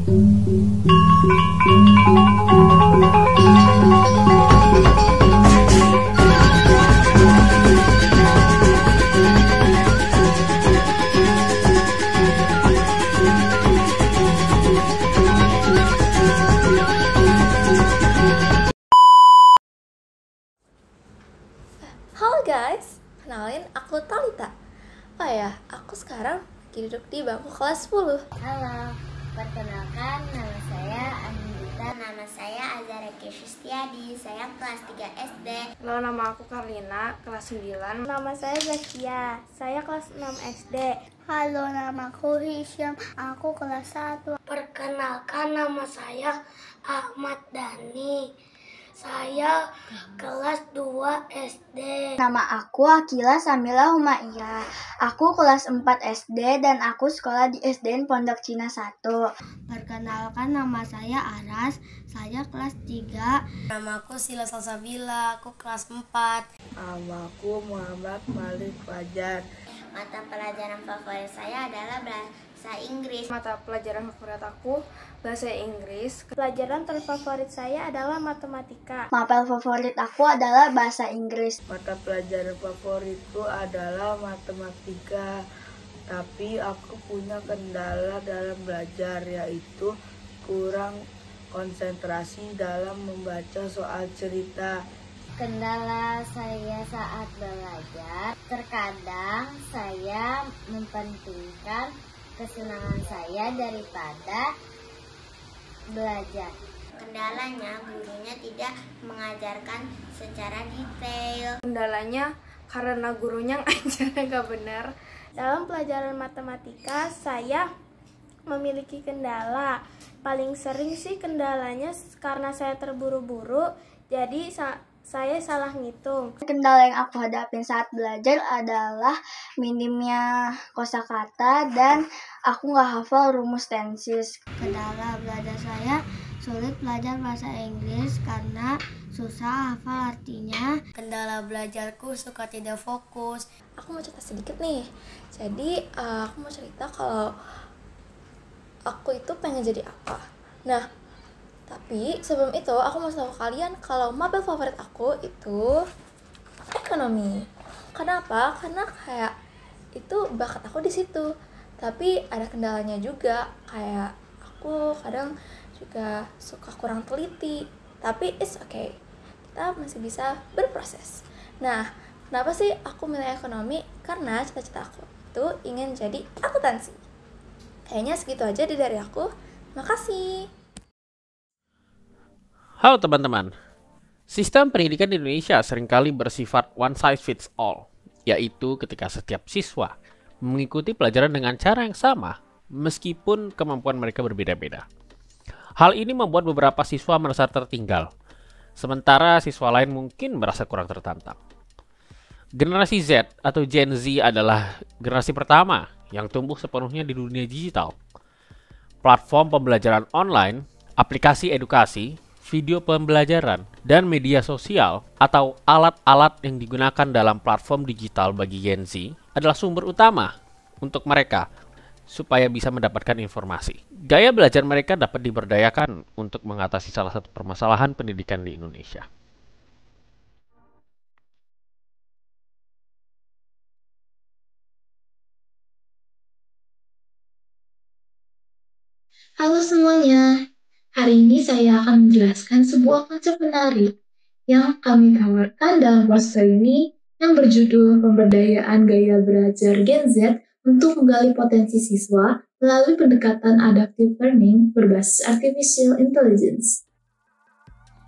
Halo guys, kenalin aku Talita. Oh ya, aku sekarang lagi duduk di bangku kelas 10. Halo, perkenalkan nama saya Anindita. Nama saya Azara Keshustiadi. Saya kelas 3 SD. Halo, nama aku Karlina, kelas 9. Nama saya Zakia, saya kelas 6 SD. Halo, namaku Hisham, aku kelas 1. Perkenalkan, nama saya Ahmad Dhani. Saya kelas 2 SD. Nama aku Akila Samila Humaira. Aku kelas 4 SD dan aku sekolah di SDN Pondok Cina 1. Perkenalkan, nama saya Aras, saya kelas 3. Nama aku Sila Salsabila, aku kelas 4. Namaku Muhammad Malik Fajar. Mata pelajaran favorit saya adalah bahasa Inggris. Mata pelajaran favorit aku bahasa Inggris. Pelajaran terfavorit saya adalah matematika. Mapel favorit aku adalah bahasa Inggris. Mata pelajaran favoritku adalah matematika. Tapi aku punya kendala dalam belajar, yaitu kurang konsentrasi dalam membaca soal cerita. Kendala saya saat belajar, terkadang saya mempentingkan kesenangan saya daripada belajar. Kendalanya, gurunya tidak mengajarkan secara detail. Kendalanya karena gurunya ngajarnya gak benar. Dalam pelajaran matematika, saya memiliki kendala. Paling sering sih kendalanya karena saya terburu-buru, jadi saya salah ngitung. Kendala yang aku hadapin saat belajar adalah minimnya kosakata dan aku nggak hafal rumus tenses. Kendala belajar saya sulit belajar bahasa Inggris karena susah hafal artinya. Kendala belajarku suka tidak fokus. Aku mau cerita sedikit nih. Jadi aku mau cerita kalau aku itu pengen jadi apa. Nah, tapi sebelum itu aku mau tahu kalian kalau mapel favorit aku itu ekonomi. Kenapa? Karena kayak itu bakat aku di situ. Tapi ada kendalanya juga, kayak aku kadang juga suka kurang teliti. Tapi it's okay, kita masih bisa berproses. Nah, kenapa sih aku milih ekonomi? Karena cita-cita aku itu ingin jadi akuntansi. Kayaknya segitu aja dari aku. Makasih. Halo teman-teman, sistem pendidikan di Indonesia seringkali bersifat one size fits all, yaitu ketika setiap siswa mengikuti pelajaran dengan cara yang sama, meskipun kemampuan mereka berbeda-beda. Hal ini membuat beberapa siswa merasa tertinggal, sementara siswa lain mungkin merasa kurang tertantang. Generasi Z atau Gen Z adalah generasi pertama yang tumbuh sepenuhnya di dunia digital. Platform pembelajaran online, aplikasi edukasi, video pembelajaran, dan media sosial atau alat-alat yang digunakan dalam platform digital bagi Gen Z adalah sumber utama untuk mereka supaya bisa mendapatkan informasi. Gaya belajar mereka dapat diberdayakan untuk mengatasi salah satu permasalahan pendidikan di Indonesia. Halo semuanya, hari ini saya akan menjelaskan sebuah konsep menarik yang kami tawarkan dalam poster ini yang berjudul Pemberdayaan Gaya Belajar Gen Z untuk menggali potensi siswa melalui pendekatan adaptive learning berbasis artificial intelligence.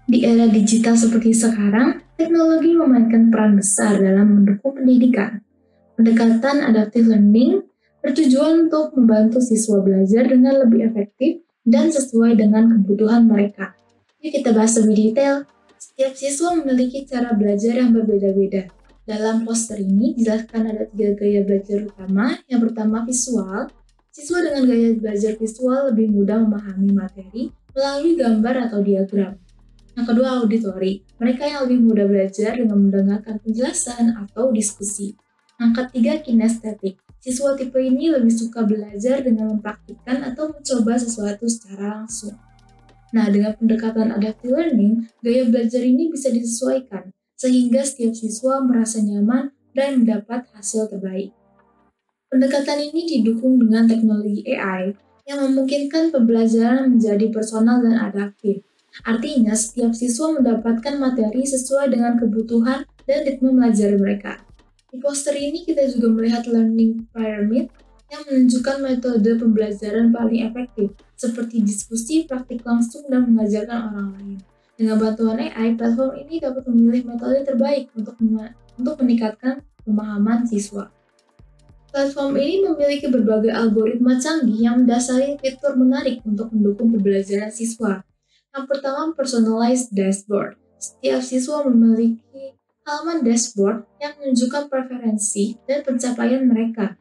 Di era digital seperti sekarang, teknologi memainkan peran besar dalam mendukung pendidikan. Pendekatan adaptive learning bertujuan untuk membantu siswa belajar dengan lebih efektif dan sesuai dengan kebutuhan mereka. Yuk kita bahas lebih detail. Setiap siswa memiliki cara belajar yang berbeda-beda. Dalam poster ini dijelaskan ada 3 gaya belajar utama. Yang pertama visual. Siswa dengan gaya belajar visual lebih mudah memahami materi melalui gambar atau diagram. Yang kedua auditori. Mereka yang lebih mudah belajar dengan mendengarkan penjelasan atau diskusi. Yang ketiga kinestetik. Siswa tipe ini lebih suka belajar dengan mempraktikkan atau mencoba sesuatu secara langsung. Nah, dengan pendekatan adaptive learning, gaya belajar ini bisa disesuaikan, sehingga setiap siswa merasa nyaman dan mendapat hasil terbaik. Pendekatan ini didukung dengan teknologi AI yang memungkinkan pembelajaran menjadi personal dan adaptif. Artinya, setiap siswa mendapatkan materi sesuai dengan kebutuhan dan ritme belajar mereka. Di poster ini kita juga melihat learning pyramid yang menunjukkan metode pembelajaran paling efektif, seperti diskusi, praktik langsung, dan mengajarkan orang lain. Dengan bantuan AI, platform ini dapat memilih metode terbaik untuk meningkatkan pemahaman siswa. Platform ini memiliki berbagai algoritma canggih yang mendasari fitur menarik untuk mendukung pembelajaran siswa. Yang pertama, personalized dashboard. Setiap siswa memiliki halaman dashboard yang menunjukkan preferensi dan pencapaian mereka.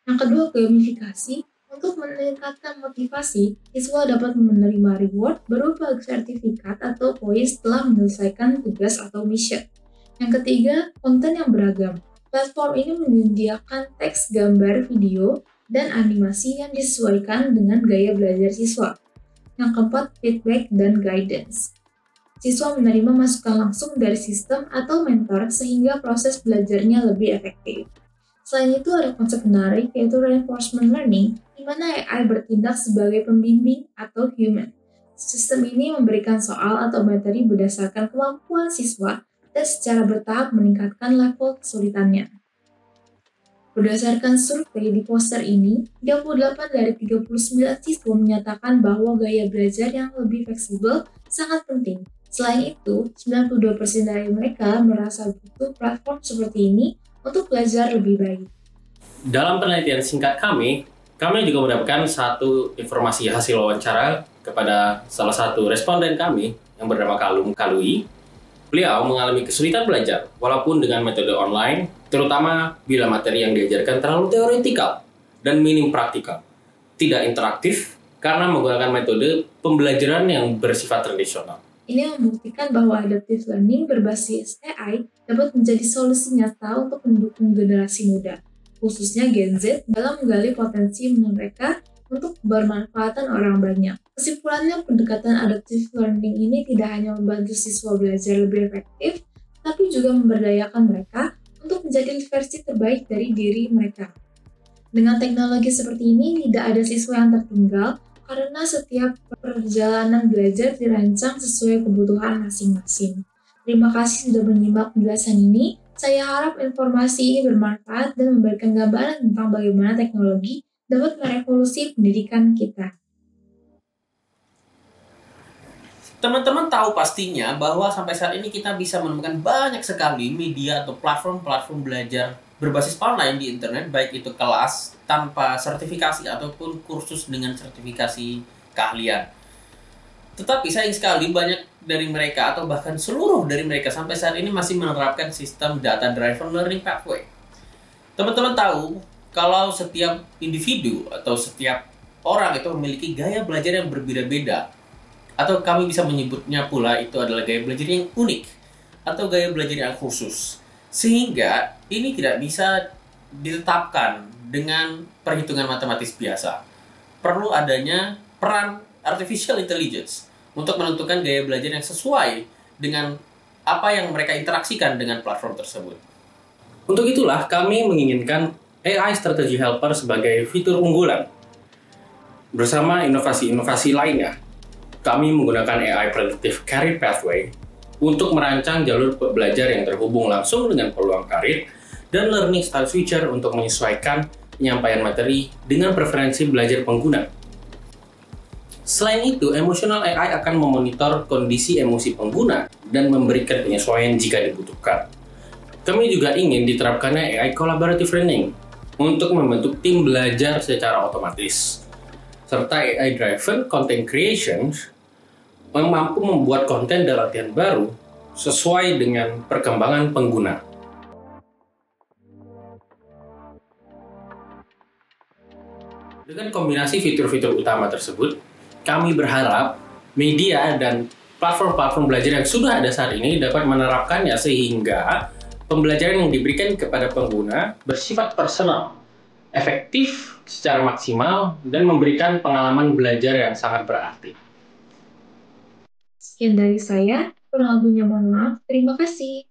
Yang kedua, gamifikasi. Untuk meningkatkan motivasi, siswa dapat menerima reward berupa sertifikat atau poin setelah menyelesaikan tugas atau mission. Yang ketiga, konten yang beragam. Platform ini menyediakan teks, gambar, video, dan animasi yang disesuaikan dengan gaya belajar siswa. Yang keempat, feedback dan guidance. Siswa menerima masukan langsung dari sistem atau mentor sehingga proses belajarnya lebih efektif. Selain itu ada konsep menarik yaitu reinforcement learning, di mana AI bertindak sebagai pembimbing atau human. Sistem ini memberikan soal atau materi berdasarkan kemampuan siswa dan secara bertahap meningkatkan level kesulitannya. Berdasarkan survei di poster ini, 38 dari 39 siswa menyatakan bahwa gaya belajar yang lebih fleksibel sangat penting. Selain itu, 92% dari mereka merasa butuh platform seperti ini untuk belajar lebih baik. Dalam penelitian singkat kami juga mendapatkan satu informasi hasil wawancara kepada salah satu responden kami yang bernama Kalui. Beliau mengalami kesulitan belajar walaupun dengan metode online, terutama bila materi yang diajarkan terlalu teoretikal dan minim praktikal, tidak interaktif karena menggunakan metode pembelajaran yang bersifat tradisional. Ini membuktikan bahwa adaptive learning berbasis AI dapat menjadi solusi nyata untuk mendukung generasi muda, khususnya Gen Z, dalam menggali potensi mereka untuk bermanfaatan orang banyak. Kesimpulannya, pendekatan adaptive learning ini tidak hanya membantu siswa belajar lebih efektif, tapi juga memberdayakan mereka untuk menjadi versi terbaik dari diri mereka. Dengan teknologi seperti ini, tidak ada siswa yang tertinggal, karena setiap perjalanan belajar dirancang sesuai kebutuhan masing-masing. Terima kasih sudah menyimak penjelasan ini. Saya harap informasi ini bermanfaat dan memberikan gambaran tentang bagaimana teknologi dapat merevolusi pendidikan kita. Teman-teman tahu pastinya bahwa sampai saat ini kita bisa menemukan banyak sekali media atau platform-platform belajar berbasis online di internet, baik itu kelas tanpa sertifikasi ataupun kursus dengan sertifikasi keahlian. Tetapi sayang sekali banyak dari mereka atau bahkan seluruh dari mereka sampai saat ini masih menerapkan sistem data driven learning pathway. Teman-teman tahu kalau setiap individu atau setiap orang itu memiliki gaya belajar yang berbeda-beda, atau kami bisa menyebutnya pula itu adalah gaya belajar yang unik atau gaya belajar yang khusus. Sehingga ini tidak bisa ditetapkan dengan perhitungan matematis biasa. Perlu adanya peran artificial intelligence untuk menentukan gaya belajar yang sesuai dengan apa yang mereka interaksikan dengan platform tersebut. Untuk itulah kami menginginkan AI Strategy Helper sebagai fitur unggulan. Bersama inovasi-inovasi lainnya, kami menggunakan AI Predictive Career Pathway untuk merancang jalur belajar yang terhubung langsung dengan peluang karir dan learning style switcher untuk menyesuaikan penyampaian materi dengan preferensi belajar pengguna. Selain itu, emotional AI akan memonitor kondisi emosi pengguna dan memberikan penyesuaian jika dibutuhkan. Kami juga ingin diterapkannya AI Collaborative Learning untuk membentuk tim belajar secara otomatis, serta AI-driven content creation yang mampu membuat konten dan latihan baru sesuai dengan perkembangan pengguna. Dengan kombinasi fitur-fitur utama tersebut, kami berharap media dan platform-platform belajar yang sudah ada saat ini dapat menerapkannya sehingga Pembelajaran yang diberikan kepada pengguna bersifat personal, efektif secara maksimal, dan memberikan pengalaman belajar yang sangat berarti. Sekian dari saya, kurang lebihnya mohon maaf. Terima kasih.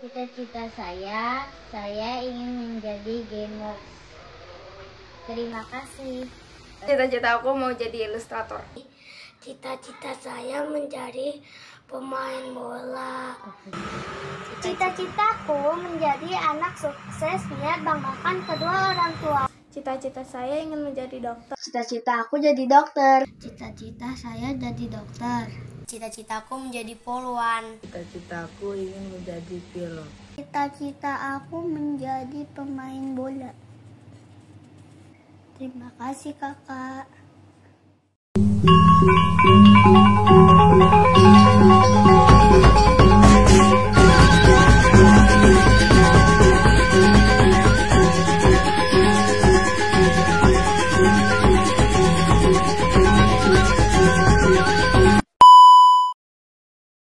Cita-cita saya ingin menjadi gamers. Terima kasih. Cita-cita aku mau jadi ilustrator. Cita-cita saya menjadi pemain bola. Cita-citaku menjadi anak sukses biar banggakan kedua orang tua. Cita-cita saya ingin menjadi dokter. Cita-cita aku jadi dokter. Cita-cita saya jadi dokter. Cita-citaku menjadi poluan. Cita-citaku ingin menjadi pilot. Cita-cita aku menjadi pemain bola. Terima kasih kakak.